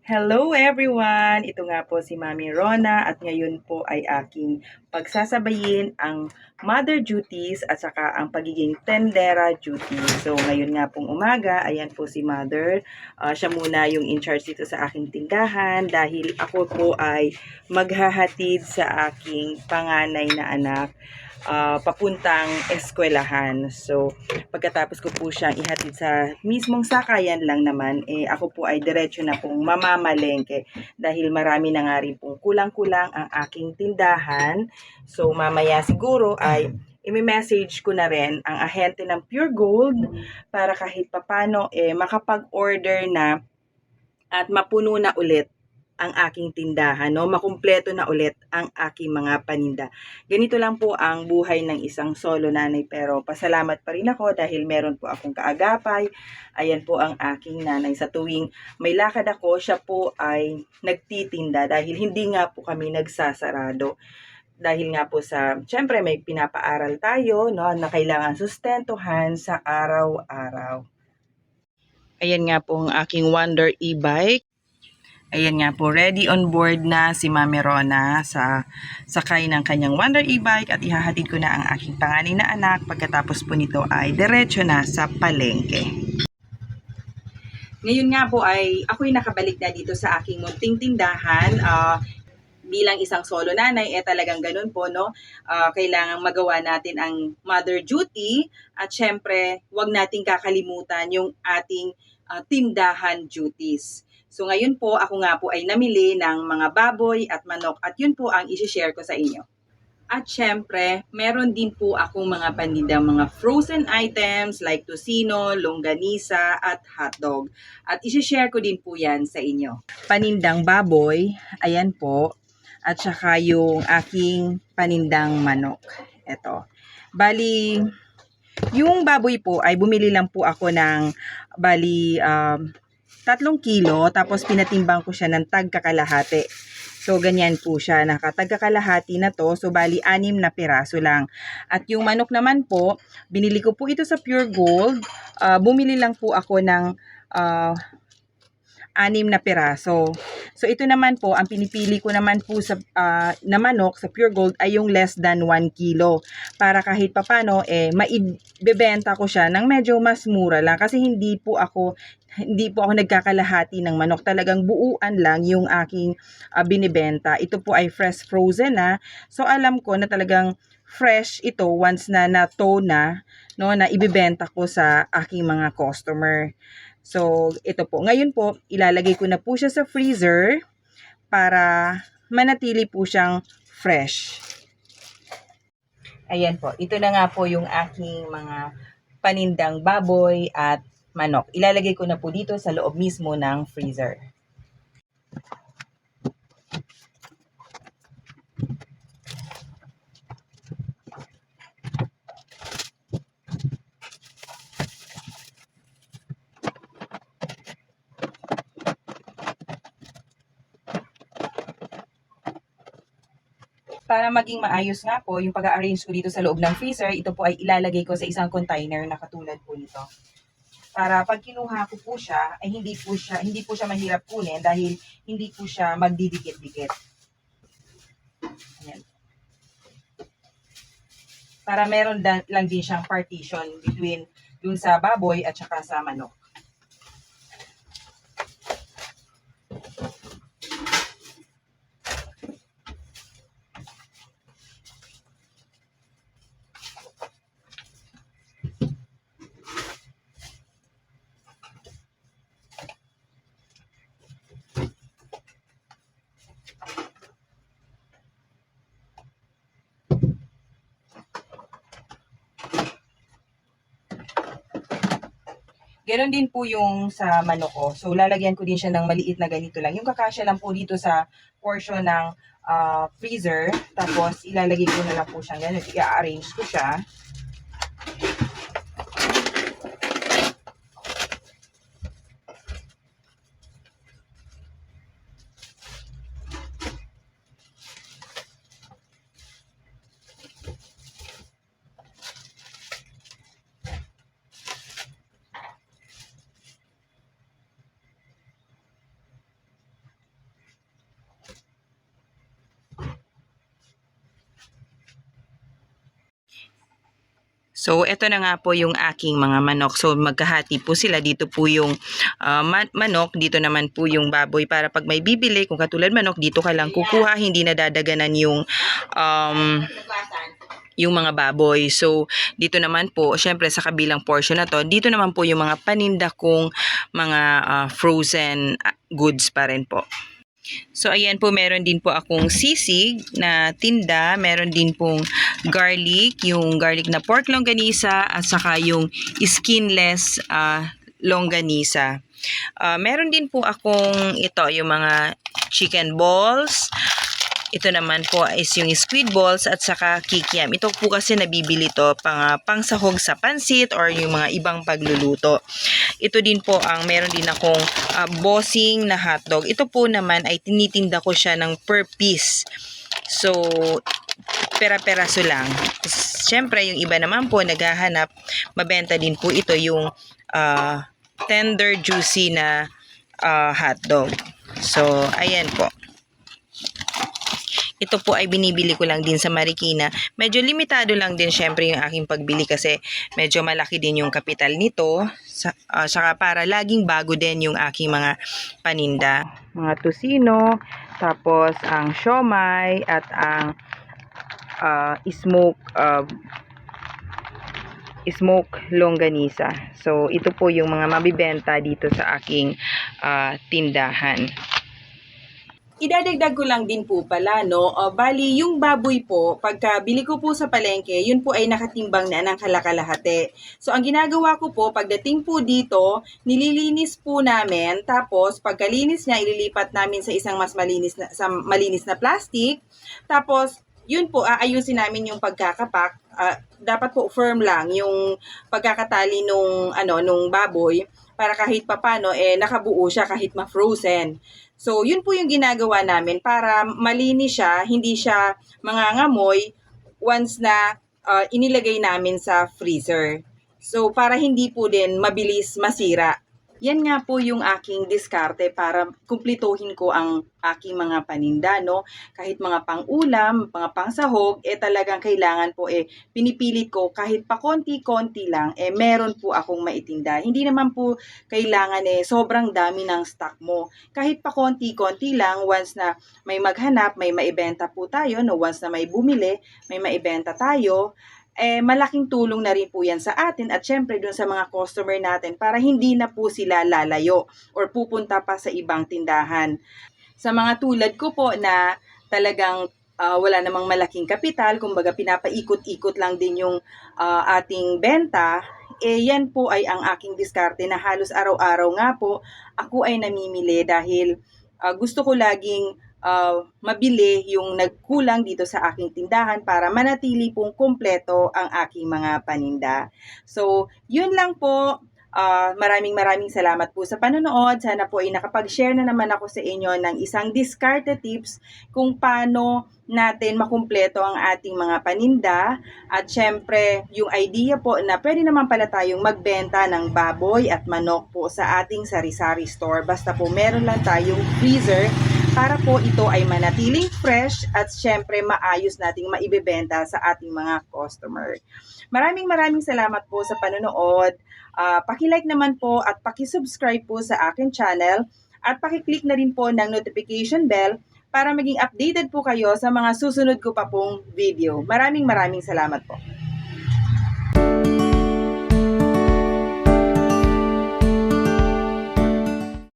Hello everyone! Ito nga po si Mami Rona at ngayon po ay aking pagsasabayin ang mother duties at saka ang pagiging tendera duties. So ngayon nga pong umaga, ayan po si mother. Siya muna yung in charge dito sa aking tindahan dahil ako po ay maghahatid sa aking panganay na anak papuntang eskwelahan. So, pagkatapos ko po siyang ihatid sa mismong sakayan lang naman, ako po ay diretso na pong mamamalengke dahil marami na nga rin pong kulang-kulang ang aking tindahan. So, mamaya siguro ay imi-message ko na rin ang ahente ng Pure Gold para kahit papano makapag-order na at mapuno na ulit ang aking tindahan, no? Makumpleto na ulit ang aking mga paninda. Ganito lang po ang buhay ng isang solo nanay, pero pasalamat pa rin ako dahil meron po akong kaagapay. Ayan po ang aking nanay. Sa tuwing may lakad ako, siya po ay nagtitinda dahil hindi nga po kami nagsasarado. Dahil nga po sa, syempre may pinapaaral tayo, no, na kailangan sustentuhan sa araw-araw. Ayan nga po ang aking Wonder e-bike. Ayan nga po, ready on board na si Mami Rona sa sakay ng kanyang Wonder e-bike at ihahatid ko na ang aking panganay na anak. Pagkatapos po nito ay diretso na sa palengke. Ngayon nga po ay ako'y nakabalik na dito sa aking munting tindahan. Bilang isang solo nanay, talagang ganun po, no? Kailangang magawa natin ang mother duty at syempre, wag nating kakalimutan yung ating tindahan duties. So ngayon po, ako nga po ay namili ng mga baboy at manok at yun po ang isi-share ko sa inyo. At syempre, meron din po akong mga panindang mga frozen items like tocino, longganisa at hotdog. At isi-share ko din po yan sa inyo. Panindang baboy, ayan po. At saka yung aking panindang manok. Ito. Bali, yung baboy po ay bumili lang po ako ng bali 3 kilo tapos pinatimbang ko siya ng tag kakalahati. So, ganyan po siya. Nakatag kakalahati na to. So, bali 6 na piraso lang. At yung manok naman po, binili ko po ito sa Pure Gold. Bumili lang po ako ng 6 na piraso. So, ito naman po, ang pinipili ko naman po sa na manok sa Pure Gold ay yung less than 1 kilo. Para kahit papano, maibebenta ko siya ng medyo mas mura lang. Kasi hindi po ako nagkakalahati ng manok. Talagang buuan lang yung aking binibenta. Ito po ay fresh frozen na. So, alam ko na talagang fresh ito once na na-tow na, no, na ibibenta ko sa aking mga customer. So, ito po. Ngayon po, ilalagay ko na po siya sa freezer para manatili po siyang fresh. Ayan po. Ito na nga po yung aking mga panindang baboy at manok. Ilalagay ko na po dito sa loob mismo ng freezer. Para maging maayos nga po yung pag-arrange ko dito sa loob ng freezer, ito po ay ilalagay ko sa isang container na katulad po nito. Para pag kinuha ko po siya, ay hindi po siya mahirap kunin dahil hindi po siya magdidikit-dikit. Ayan. Para meron lang din siyang partition between dun sa baboy at saka sa manok. Ganon din po yung sa manok ko. So, lalagyan ko din siya ng maliit na ganito lang. Yung kakasya lang po dito sa portion ng freezer. Tapos, ilalagay ko na lang po siyang ganun. I-arrange ko siya. So, eto na nga po yung aking mga manok. So, magkahati po sila. Dito po yung manok. Dito naman po yung baboy. Para pag may bibili, kung katulad manok, dito ka lang kukuha. Hindi na dadaganan yung mga baboy. So, dito naman po, syempre sa kabilang portion na to, dito naman po yung mga paninda kong mga frozen goods pa rin po. So, ayan po, meron din po akong sisig na tinda. Meron din pong garlic, yung garlic na pork longganisa, at saka yung skinless longganisa. Meron din po akong ito, yung mga chicken balls. Ito naman po is yung squid balls at saka kikiam. Ito po kasi nabibili to pang sahog sa pansit or yung mga ibang pagluluto. Ito din po ang meron din akong bossing na hotdog. Ito po naman ay tinitinda ko siya ng per piece. So, pera-peraso lang. Siyempre, yung iba naman po naghahanap, mabenta din po ito yung tender, juicy na hotdog. So, ayan po. Ito po ay binibili ko lang din sa Marikina. Medyo limitado lang din syempre yung aking pagbili kasi medyo malaki din yung kapital nito. Saka para laging bago din yung aking mga paninda. Mga tusino, tapos ang siomay at ang smoke longganisa. So, ito po yung mga mabibenta dito sa aking tindahan. Idadagdag ko lang din po pala, no? Bali, yung baboy po, pagka bili ko po sa palengke, yun po ay nakatimbang na ng kalakalahati. So, ang ginagawa ko po, pagdating po dito, nililinis po namin, tapos pagkalinis niya, ililipat namin sa isang mas malinis na plastic. Tapos, yun po, aayusin namin yung pagkakapak. Dapat po firm lang yung pagkakatali nung baboy para kahit papano nakabuo siya kahit ma-frozen. So, yun po yung ginagawa namin para malinis siya, hindi siya mangangamoy once na inilagay namin sa freezer. So, para hindi po din mabilis masira. Yan nga po yung aking diskarte para kumplituhin ko ang aking mga paninda, no? Kahit mga pang-ulam, mga pang-sahog, talagang kailangan po pinipilit ko kahit pa konti-konti lang, meron po akong maitinda. Hindi naman po kailangan sobrang dami ng stock mo. Kahit pa konti-konti lang, once na may maghanap, may maibenta po tayo, no? Once na may bumili, may maibenta tayo, malaking tulong na rin po yan sa atin at syempre dun sa mga customer natin para hindi na po sila lalayo or pupunta pa sa ibang tindahan. Sa mga tulad ko po na talagang wala namang malaking kapital, kumbaga pinapaikot-ikot lang din yung ating benta, yan po ay ang aking diskarte na halos araw-araw nga po ako ay namimili dahil gusto ko laging mabili yung nagkulang dito sa aking tindahan para manatili pong kumpleto ang aking mga paninda. So, yun lang po. Maraming salamat po sa panonood. Sana po ay nakapag-share na naman ako sa inyo ng isang diskarte tips kung paano natin makumpleto ang ating mga paninda. At syempre, yung idea po na pwede naman pala tayong magbenta ng baboy at manok po sa ating sari-sari store. Basta po meron lang tayong freezer para po ito ay manatiling fresh at syempre maayos nating maibebenta sa ating mga customer. Maraming salamat po sa panonood. Paki-like naman po at paki-subscribe po sa akin channel at paki-click na rin po ng notification bell para maging updated po kayo sa mga susunod ko pa pong video. Maraming salamat po.